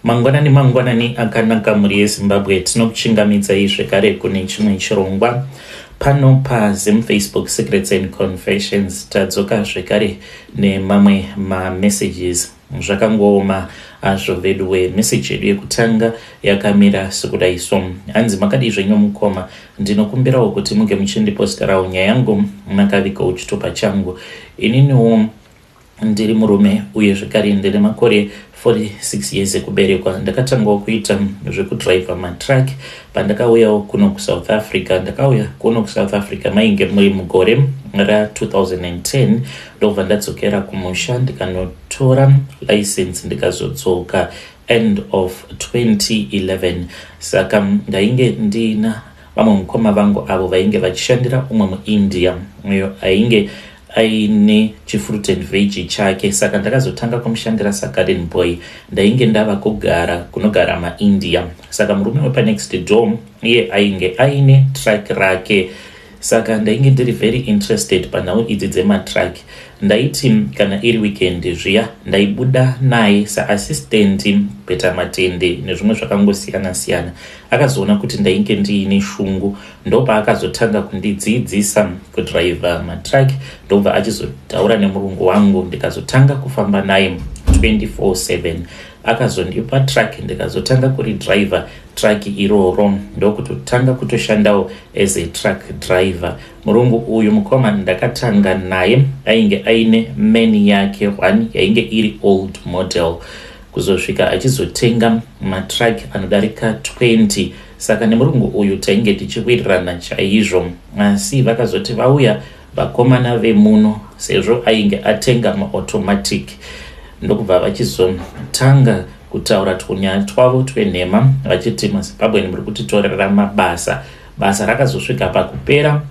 Mangwanani akanaka muri yeZimbabwe tinokuchingamidza zvekare kune chimwe chirongwa pano paZimFacebook Secrets and Confessions. Tadzoka zvekare nemamwe messages zvakangooma azvo veduwe. Message yedu yekutanga yakamira sekudai so: hanzi makadi zvenyu mukoma, ndinokumbirawo kuti muge muchindiposterawo nyaya yangu makavika uchitopa changu. Ininiwo ndiri murume uye zvekare ndine makore 46 years ekuberekwa. Ndakatangawo kuita zvekudriver matrack pandakauyawo kuno kuSouth Africa. Ndakauya kuno kuSouth Africa mainge muri mugore ra2010 ndobva ndadzokera kumusha ndikanotora license ndikazodzoka end of 2011. Saka ndainge ndina vamwe mukoma vangu avo vainge vachishandira umwe muIndia uyo ainge aine chifruit and veg chake. Saka ndakazotanga kumushandira sagarden boy. Ndainge ndava kugara kunogara maIndia. Saka murume wepanext door iye ainge aine track rake. Saka ndainge ndiri very interested panhau idzi dzematrack. Ndaiti kana iri weekend zviya ndaibuda naye saassistant Peter Matende nezvimwe zvakangosiyana siyana. Akazoona kuti ndainge ndiine shungu, ndopa akazotanga kundidzidzisa kudriver matrack. Ndobva achizotaura nemurungu wangu ndikazotanga kufamba naye 24/7. akazondipa track ndikazotanga kuri driver track iroro ndokutotanga kutoshandawo as a track driver. Murungu uyu mukoma ndakatanga naye ainge aine meni yake 1 yainge iri old model kuzosvika achizotenga matrack anodarika 20. Saka nemurungu uyu tainge tichiwirirana chaizvo, asi vakazoti vauya vakomana vemuno sezvo ainge atenga maautomatic ndokubva vachizotanga kutaura tunyaya twavo twenhema vachiti maZimbabwe muri kutitorera mabasa. Basa rakazosvika pakupera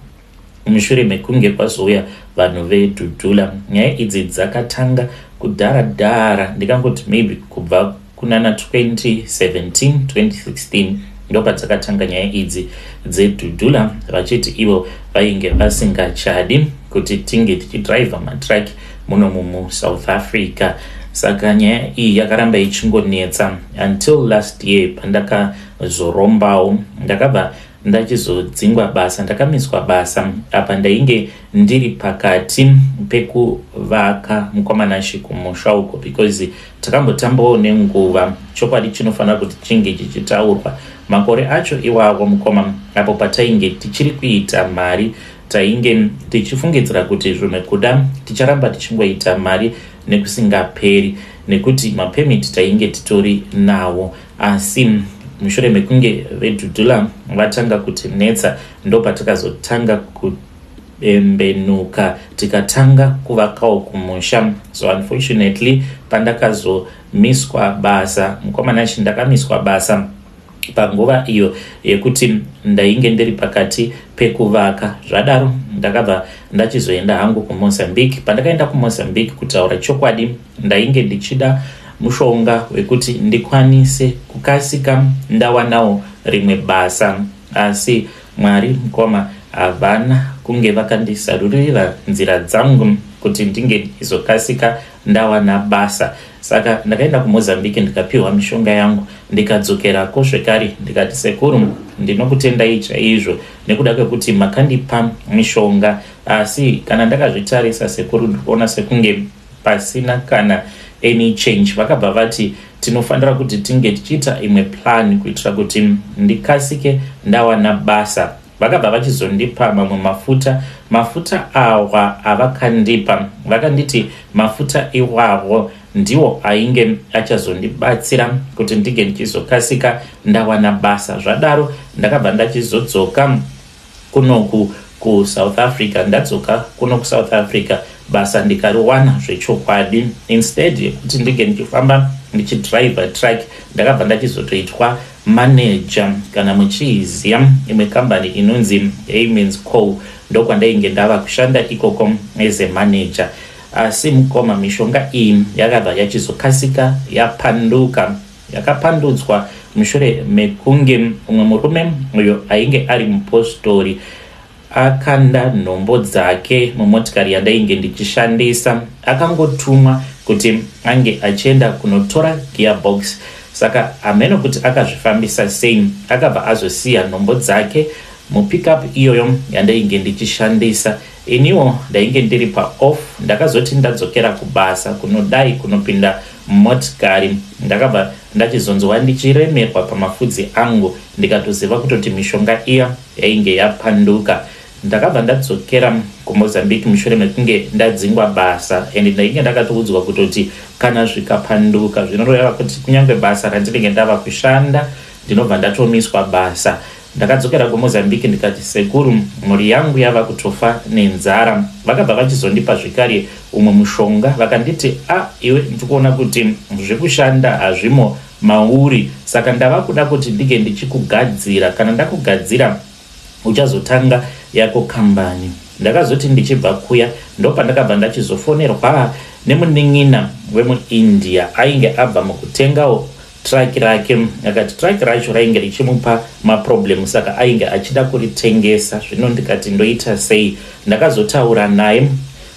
mushure mekunge kwazouya vanhu veDudula. Nyaya idzi dzakatanga kudhara ndikangoti maybe kubva kunana 2017 2016 ndopa dzakatanga nyaya idzi dzeDudula vachiti ivo vainge vasingachadi kuti tinge tichidriver matrack muno muSouth Africa. Saka nyaya iyi yakaramba ichingonetsa until last year pandakazorombawo ndakabva ndachizodzingwa basa. Ndakamiswa basa apa ndainge ndiri pakati pekuvaka mukomanashi kumusha uko because takambotambawo nenguva chokwadi chinofanira kuti chinge chichitaurwa. Makore acho iwawo mukoma apo patainge tichiri kuita mari tainge tichifungidzira kuti zvimwe kuda ticharamba tichingoita mari nekusingaperi nekuti mapemiti tainge titori nawo. Asi mushure mekunge veDudula vatanga kutinetsa ndopa takazotanga kubembenuka tikatanga kuvakawo kumusha. So unfortunately pandakazomiswa basa mukomanashi ndakamiswa basa panguva iyo yekuti ndainge ndiri pakati pekuvaka. Zvadaro ndakabva ndachizoenda hangu kuMozambique. Pandakaenda kuMozambique kutaura chokwadi ndainge ndichida mushonga wekuti ndikwanise kukasika ndawanawo rimwe basa, asi Mwari mukoma havana kunge vakandisarurira nzira dzangu kuti ndinge ndizokasika ndawana basa. Saka ndakaenda kuMozambique ndikapiwa mishonga yangu ndikadzokerako zvekare ndikati sekuru ndinokutendai chaizvo nekuda kwekuti makandipa mishonga, asi kana ndakazvitarisa sekuru ndikuona sekunge pasina kana any change. Vakabva vati tinofanira kuti tinge tichiita imwe plan kuitira kuti ndikasike ndawana basa. Vakabva vachizondipa mamwe mafuta awa avakandipa vakanditi mafuta iwawo ndiwo ainge achazondibatsira kuti ndige ndichizokasika ndawana basa. Zvadaro ndakabva ndachizodzoka kunoku kuSouth Africa. Ndadzoka kuno kuSouth Africa basa ndikariwana zvechokwadi. Instead yekuti ndige ndichifamba ndichidriver track ndakabva ndachizotoitwa manager kana muchiziya imwe kambani inonzi Aimens Co. ndokwandainge ndava kushanda ikoko as a manager. Asi mukoma mishonga iyi yakabva yachizokasika yakapandudzwa mushure mekunge umwe murume uyo ainge ari mupostori akanda nhombo dzake mumotikari yandainge ndichishandisa. Akangotumwa kuti ange achienda kunotora gearbox saka ameno kuti akazvifambisa sei akabva azosiya nhombo dzake mupickup iyoyo yandainge ndichishandisa. Iniwo ndainge ndiri paoff, ndakazoti ndadzokera kubasa kunodai kunopinda motikari ndakabva ndachizonzwa ndichiremerwa pamafudzi angu ndikatoziva kutoti mishonga iya yainge yapanduka. Ndakabva ndadzokera kuMozambique mushure mekunge ndadzingwa basa and ndainge ndakatoudzwa kutoti kana zvikapanduka zvinoreva kuti kunyange basa randinenge ndava kushanda ndinobva ndatomiswa basa. Ndakadzokera kuMozambique ndikati sekuru mhuri yangu yava kutofa nenzara. Vakabva vachizondipa zvikare umwe mushonga vakanditi iwe ndikuona kuti zvekushanda hazvimo mauri, saka ndava kuda kuti ndige ndichikugadzira, kana ndakugadzira uchazotanga yako kambani. Ndakazoti ndichibva kuya ndopa ndakabva ndachizofonerwa nemunin'ina wemuIndia ainge abva mukutengawo truck rake. Akati truck racho rainge richimupa maproblem saka ainge achida kuritengesa. Zvino ndikati ndoita sei? Ndakazotaura naye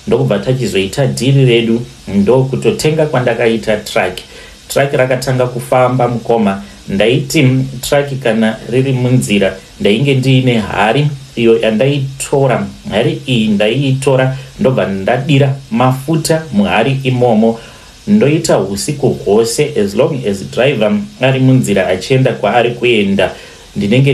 ndokubva tachizoita dhiri redu ndokutotenga kwandakaita truck rakatanga kufamba mukoma. Ndaiti truck kana riri munzira ndainge ndiine hari iyo yandaitora. Hari iyi ndaiitora ndobva ndadira mafuta muhari imomo ndoita usiku hwose. As long as driver ari munzira achienda kwaari kuenda ndinenge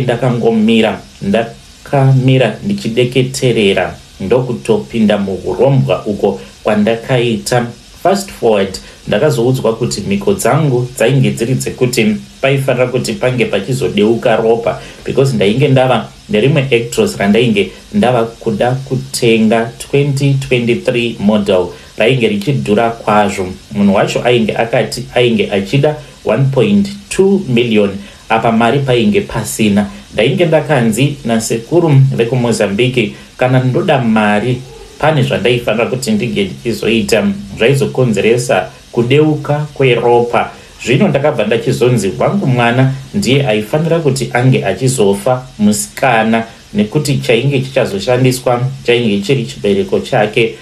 ndakamira ndichideketerera ndokutopinda muurombwa uko kwandakaita. Fast forward ndakazoudzwa kuti mhiko dzangu dzainge dziri dzekuti paifanira kuti pange pachizodeuka ropa because ndainge ndava nerimwe actress randainge ndava kuda kutenga 2023 model rainge richidhura kwazvo. Munhu wacho ainge akati ainge achida 1.2 million. Apa mari painge pasina. Ndainge ndakanzi nasekuru vekuMozambique kana ndoda mari pane zvandaifanira kuti ndige ndichizoita zvaizokonzeresa kudeuka kweropa. Zvino ndakabva ndachizonzi wangu mwana ndiye aifanira kuti ange achizofa musikana nekuti chainge chichazoshandiswa chainge chiri chibereko chake.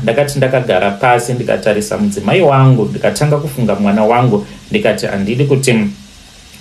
Ndakati ndakagara pasi ndikatarisa mudzimai wangu ndikatanga kufunga mwana wangu ndikati handidi kuti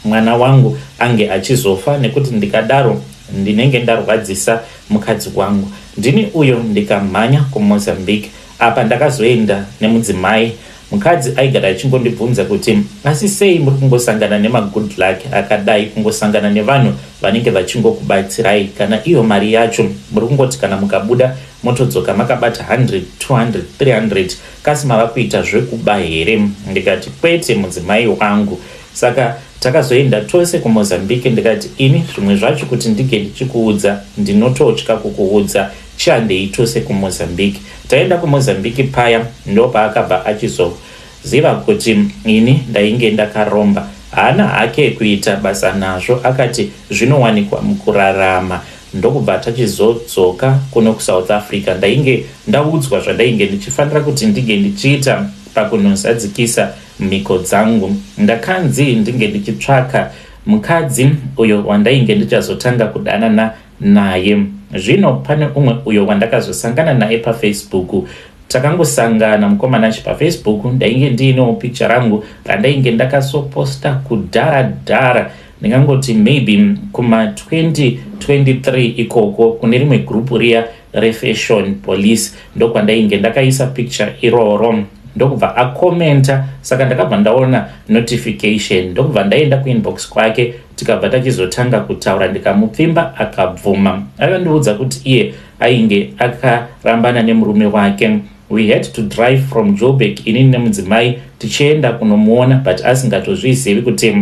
mwana wangu ange achizofa nekuti ndikadaro ndinenge ndarwadzisa mukadzi wangu. Ndini uyo ndikamhanya kuMozambique. Apa ndakazoenda nemudzimai. Mukadzi aigara achingondibvunza kuti asi sei muri kungosangana nemagood luck akadai, kungosangana nevanhu vanenge vachingokubatsirai, kana iyo mari yacho muri kungoti kana mukabuda motodzoka makabata 100 200 300 kasi mava kuita zvekuba here? Ndikati kwete mudzimai wangu. Saka takazoenda tose kuMozambique. Ndikati ini zvimwe zvacho kuti ndige ndichikuudza ndinototya kukuudza, chandei tose kuMozambique. Taenda kuMozambique paya ndopa akabva achizoziva kuti ini ndainge ndakaromba. Hana hake kuita basa nazvo, akati zvinowanikwa mukurarama. Ndokubva tachizodzoka kuno kuSouth Africa. Ndainge ndaudzwa zvandainge ndichifanira kuti ndige ndichiita pakunozadzikisa mhiko dzangu. Ndakanzi ndinge ndichitsvaka mukadzi uyo wandainge ndichazotanga kudanana naye. Zvino pane umwe uyo wandakazosangana naye paFacebook. Takangosangana mukomana achi paFacebook. Ndainge ndiinewo picture rangu randainge ndakasoposta kudhara. Ndingangoti maybe kuma 2023 ikoko kune rimwe group riya refashion police ndokwandainge ndakaisa picture iroro. Ndokubva akomenta, saka ndakabva ndaona notification. Ndokubva ndaenda kuinbox kwake tikabva tachizotanga kutaura. Ndikamupfimba akabvuma. Akandiudza kuti iye ainge akarambana nemurume wake. We had to drive from Joburg inini nemudzimai tichienda kunomuona but asingatozvizivi kuti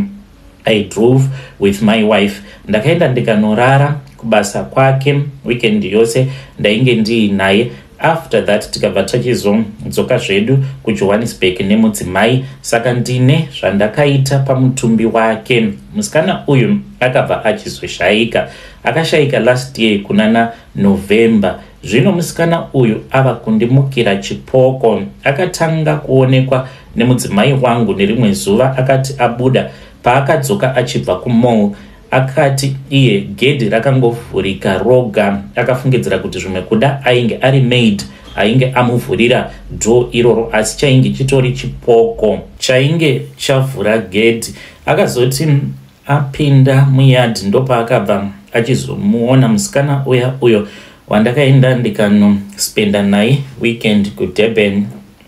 I drove with my wife. Ndakaenda ndikanorara kubasa kwake weekend yose ndainge ndiinaye. After that tikabva tachizodzoka zvedu kuJohannesburg nemudzimai. Saka ndine zvandakaita pamutumbi wake. Musikana uyu akabva achizoshaika. Akashaika last year kunana November. Zvino musikana uyu ava kundimukira chipoko. Akatanga kuonekwa nemudzimai wangu nerimwe zuva. Akati abuda paakadzoka achibva kumall, akati iye gedhi rakangovhurika roga. Akafungidzira kuti zvimwe kuda ainge ari maid ainge amuvhurira dho iroro, asi chainge chitori chipoko chainge chavhura gedhi. Akazoti apinda muyadhi ndopaakabva achizomuona musikana uyo wandakaenda ndikanospenda naye weekend kuDurban.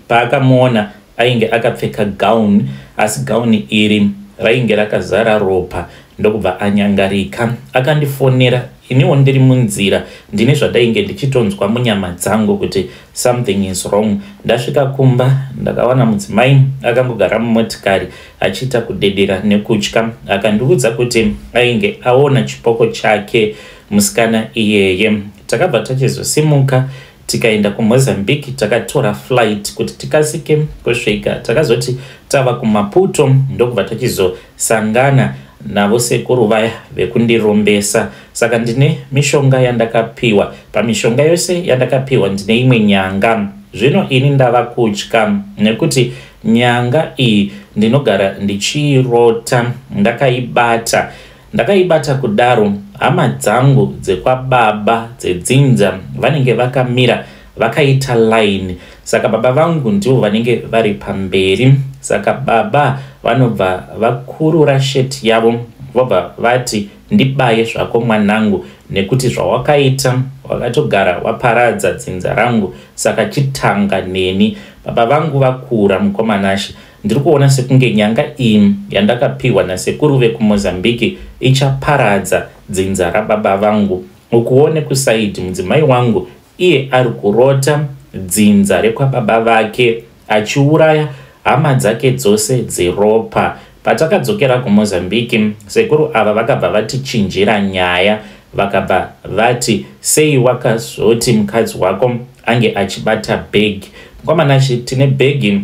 Paakamuona ainge akapfeka gauni, asi gauni iri rainge rakazara ropa. Ndokubva anyangarika akandifonera. Iniwo ndiri munzira ndine zvadainge ndichitonzwa munyama dzangu kuti something is wrong. Ndasvika kumba ndakawana mudzimai akangogara mumotikari achiita kudedera nekutya. Akandiudza kuti ainge aona chipoko chake musikana iyeye. Takabva tachizosimuka tikaenda kuMozambique, takatora flight kuti tikasike kusvika. Takazoti tava kuMaputo ndokubva tachizosangana navo sekuru vaya vekundirombesa. Saka ndine mishonga yandakapiwa. Pamishonga yose yandakapiwa ndine imwe nyanga. Zvino ini ndava kutya nekuti nyanga iyi ndinogara ndichirota. Ndakaibata kudaro hama dzangu dzekwababa dzedzinza vanenge vakamira vakaita line. Saka baba vangu ndivo vanenge vari pamberi. Saka baba vanobva vakurura sheti yavo vobva vati ndibaye zvako mwanangu, nekuti zvawakaita wakatogara waparadza dzinza rangu, saka chitanga neni. Baba vangu vakura mukomanashi. Ndiri kuona sekunge nyanga iyi yandakapiwa nasekuru vekuMozambique ichaparadza dzinza rababa vangu. Ukuone kusaidi mudzimai wangu iye ari kurota dzinza rekwababa vake achiuraya hama dzake dzose dzeropa. Patakadzokera kuMozambique, sekuru ava vakabva vatichinjira nyaya. Vakabva vati sei wakazoti mukadzi wako ange achibata bhegi. Mukomanashi tine bhegi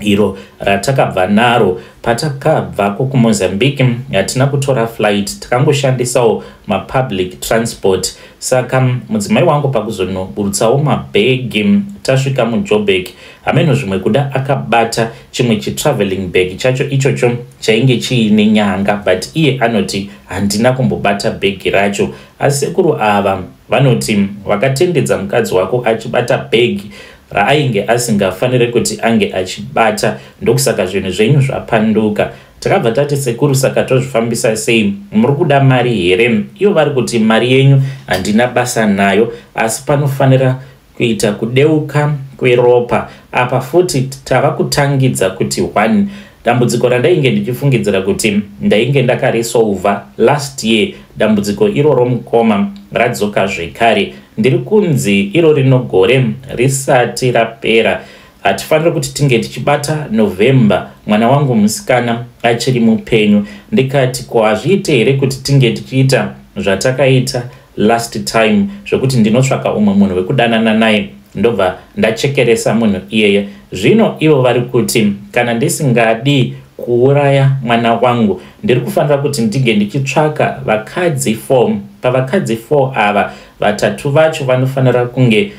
iro ratakabva naro patakabvako kuMozambique. Hatina kutora flight, takangoshandisawo mapublic transport. Saka mudzimai wangu pakuzonoburutsawo mabhegi tasvika muJoburg, hameno zvimwe kuda akabata chimwe chitraveling bag chacho ichocho chainge chiine nyanga, but iye anoti handina kumbobata bhegi racho. Asi sekuru ava vanoti wakatendedza mukadzi wako achibata bhegi raainge asingafanire kuti ange achibata, ndokusaka zvinhu zvenyu zvapanduka. Takabva tati sekuru, saka tozvifambisa sei? Muri kuda mari here? Ivo vari kuti mari yenyu handina basa nayo, asi panofanira kuita kudeuka kweropa. Apa futi tava kutangidza kuti 1 dambudziko randainge ndichifungidzira kuti ndainge ndakaresolva last year, dambudziko iroro mukoma radzoka zvekare. Ndiri kunzi iro rinogore risati rapera. Hatifanira kuti tinge tichibata November mwana wangu musikana achiri mupenyu. Ndikati ko hazviite here kuti tinge tichiita zvatakaita last time, zvokuti ndinotsvaka umwe munhu wekudanana naye ndobva ndachekeresa munhu iyeye. Zvino ivo vari kuti kana ndisingadi kuuraya mwana wangu ndiri kufanira kuti ndige ndichitsvaka vakadzi 4. Pavakadzi 4 ava, 3 vacho vanofanira kunge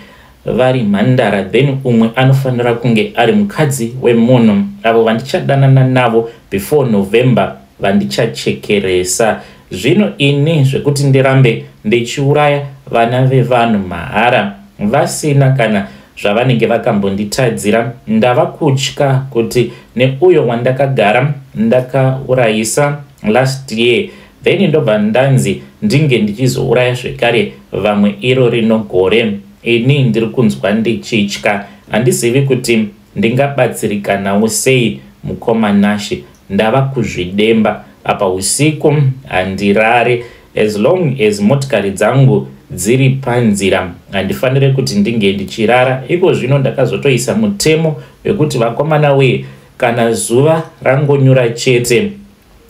vari mhandara, then umwe anofanira kunge ari mukadzi wemunhu. Avo vandichadanana navo before November vandichachekeresa. Zvino ini zvekuti ndirambe ndichiuraya vana vevanhu mahara vasina kana zvavanenge vakambonditadzira, ndava kutya kuti neuyo wandakagara ndakaurayisa last year, then ndobva ndanzi ndinge ndichizouraya zvekare vamwe iro rinogore. Ini ndiri kunzwa ndichitya, handizivi kuti ndingabatsirikanawo sei mukomanashi. Ndava kuzvidemba apa usiku handirare. As long as motikari dzangu dziri panzira handifanire kuti ndinge ndichirara. Iko zvino ndakazotoisa mutemo wekuti vakomana we, kana zuva rangonyura chete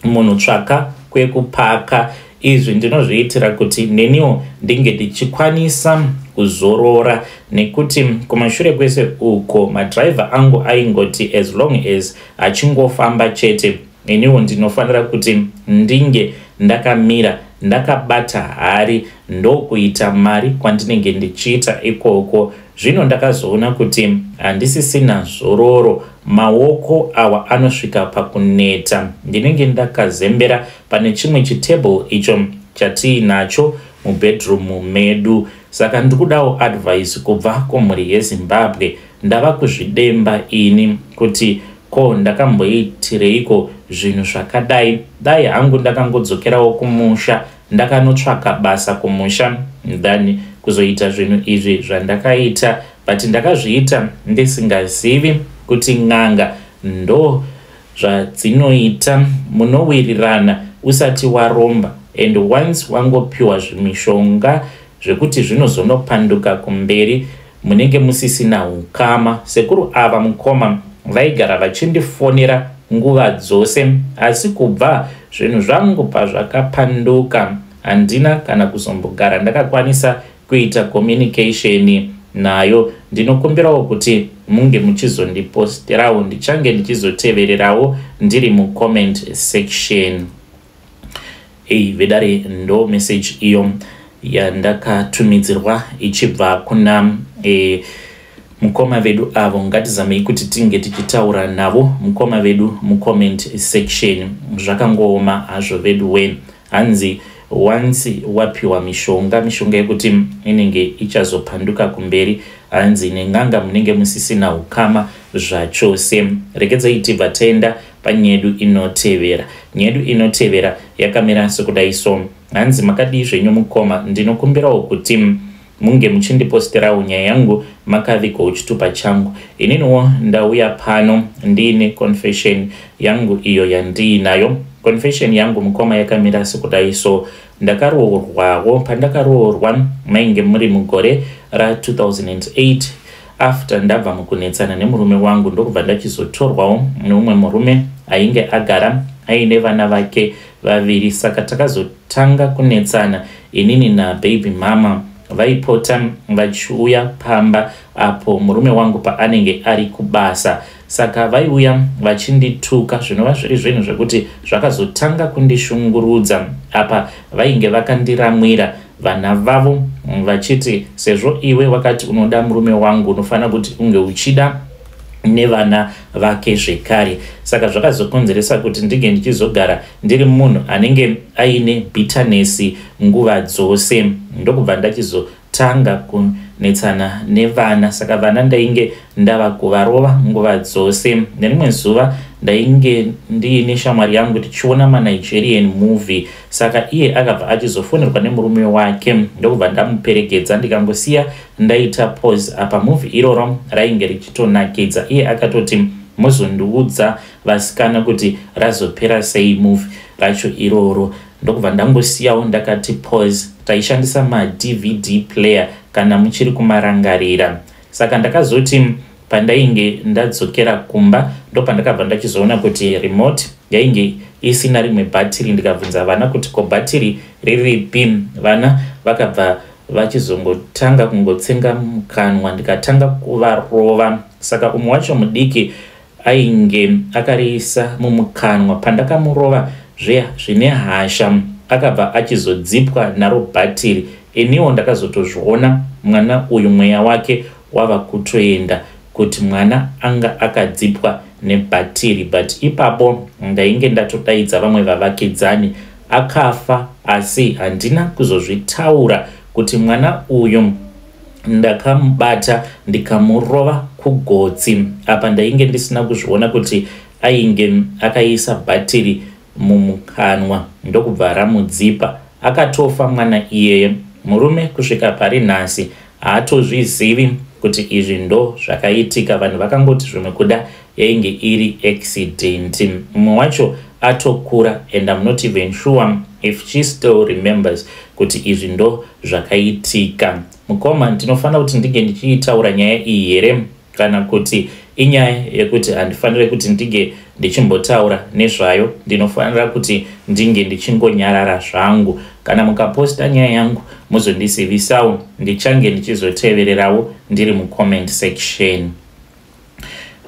munhu tsvaka kwekupaka. Izvi ndinozviitira kuti neniwo ndinge ndichikwanisa kuzorora, nekuti kumashure kwese uko madriver angu aingoti as long as achingofamba chete, neniwo ndinofanira kuti ndinge ndakamira ndakabata hari ndokuita mari kwandinenge ndichiita ikoko. Zvino ndakazoona kuti handisisina zororo, maoko awa anosvika pakuneta. Ndinenge ndakazembera pane chimwe chitable icho chatiinacho mubedroom medu. saka ndikudawo advice kubva kumhuri yeZimbabwe. Ndava kuzvidemba ini kuti ko ndakamboitireiko zvinhu zvakadai. Dai hangu ndakangodzokerawo kumusha ndakanotsvaka basa kumusha than kuzoita zvinhu izvi zvandakaita, but ndakazviita ndisingazivi kuti n'anga ndo zvadzinoita. Munowirirana usati waromba, and once wangopiwa zvimishonga zvekuti zvinozonopanduka kumberi munenge musisina ukama. Sekuru ava mukoma vaigara vachindifonera nguva dzose, asi kubva zvinhu zvangu pazvakapanduka handina kana kuzombogara ndakakwanisa kuita communication nayo. Ndinokumbirawo kuti munge muchizondiposterawo, ndichange ndichizotevererawo ndiri mucomment section. Vedare ndo message iyo yandakatumidzirwa ichibva kuna mukoma vedu avo. Ngatizamei kuti tinge tichitaura navo mukoma vedu mucomment section. Zvakangooma hazvo vedu we. Hanzi once wapiwa mishonga yekuti inenge ichazopanduka kumberi, hanzi nenganga munenge musisina ukama zvachose. Regedzai tibva taenda panyedu inotevera. Nyedu inotevera yakamira sekudai so. Hanzi makadii zvenyu mukoma, ndinokumbirawo kuti munge muchindiposterawo nyaya yangu makavigwa chitupa changu. Ininiwo ndauya pano ndine confession yangu iyo yandiinayo. Confession yangu mukoma yakamira sekudai so. Ndakaroorwawo, pandakaroorwa mainge muri mugore ra 2008 after ndabva mukunetsana nemurume wangu ndokubva ndachizotorwawo neumwe murume ainge agara aine vana vake vaviri. Saka takazotanga kunetsana inini nababy mama. Vaipota vachiuya pamba apo murume wangu paanenge ari kubasa. Saka vaiuya vachindituka, zvinova zviri zvinhu zvekuti zvakazotanga kundishungurudza. Apa vainge vakandiramwira vana vavo vachiti sezvo iwe wakati unoda murume wangu unofana kuti unge uchida nevana vake zvekare. Saka zvakazokonzeresa kuti ndige ndichizogara ndiri munhu anenge aine bitterness nguva dzose. Ndokubva ndachizotanga kunetsana nevana. Saka vana ndainge ndava kuvarova nguva dzose. Nerimwe zuva ndainge ndiine shamwari yangu tichiona maNigerian movie. Saka iye akabva achizofonerwa nemurume wake. Ndokubva ndamuperekedza ndikangosiya ndaita pause apa movie iroro rainge richitonakidza. Iye akatoti muzondiudza vasikana kuti razopera sei movie racho iroro. Ndokubva ndangosiyawo ndakati pause. Taishandisa ma-DVD player kana muchiri kumarangarira. Saka ndakazoti pandainge ndadzokera kumba ndopandakabva ndachizoona kuti remote yainge isina rimwe bhatiri. Ndikabvunza vana kuti ko bhatiri riripi. Vana vakabva vachizongotanga kungotsenga mukanwa. Ndikatanga kuvarova. Saka umwe wacho mudiki ainge akariisa mumukanwa. Pandakamurova zvine hasha akabva achizodzipwa naro bhatiri. Iniwo ndakazotozviona mwana uyu mweya wake wava kutoenda kuti mwana anga akadzipwa nebhatiri. But ipapo ndainge ndatodaidza vamwe vavakidzani akafa, asi handina kuzozvitaura kuti mwana uyu ndakamubata ndikamurova kugotsi. Apa ndainge ndisina kuzviona kuti ainge akaisa bhatiri mumukanwa ndokubva ramudzipa. Akatofa mwana iyeye. Murume kusvika pari nhasi haatozvizivi kuti izvi ndo zvakaitika. Vanhu vakangoti zvimwe kuda yainge iri accident. Mumwe wacho atokura and I'm not even sure if she still remembers kuti izvi ndo zvakaitika. Mukoma, ndinofanira kuti ndige ndichiitaura nyaya iyi here kana kuti inyaya yekuti handifanire kuti ndige ndichimbotaura nezvayo? Ndinofanira kuti ndinge ndichingonyarara zvangu. Kana mukaposta nyaya yangu muzondizivisawo, ndichange ndichizotevererawo ndiri mucomment section.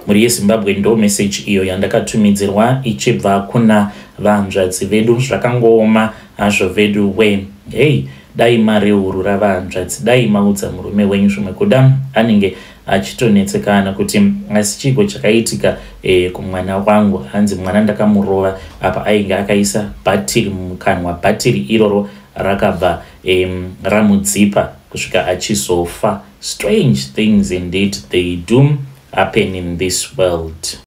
Muri yeZimbabwe ndo message iyo yandakatumidzirwa ichibva kuna vahanzvadzi vedu. Zvakangooma hazvo vedu we. Hey, dai mareuru ravahanzvadzi, dai maudza murume wenyu zvimwe kuda anenge achitonetsekana kuti asi chiko chakaitika kumwana wangu. Hanzi mwana ndakamurova apa ainge akaisa bhatiri mumukanwa. Bhatiri iroro rakabva ramudzipa. kusvika achizofa. Strange things indeed they do happen in this world.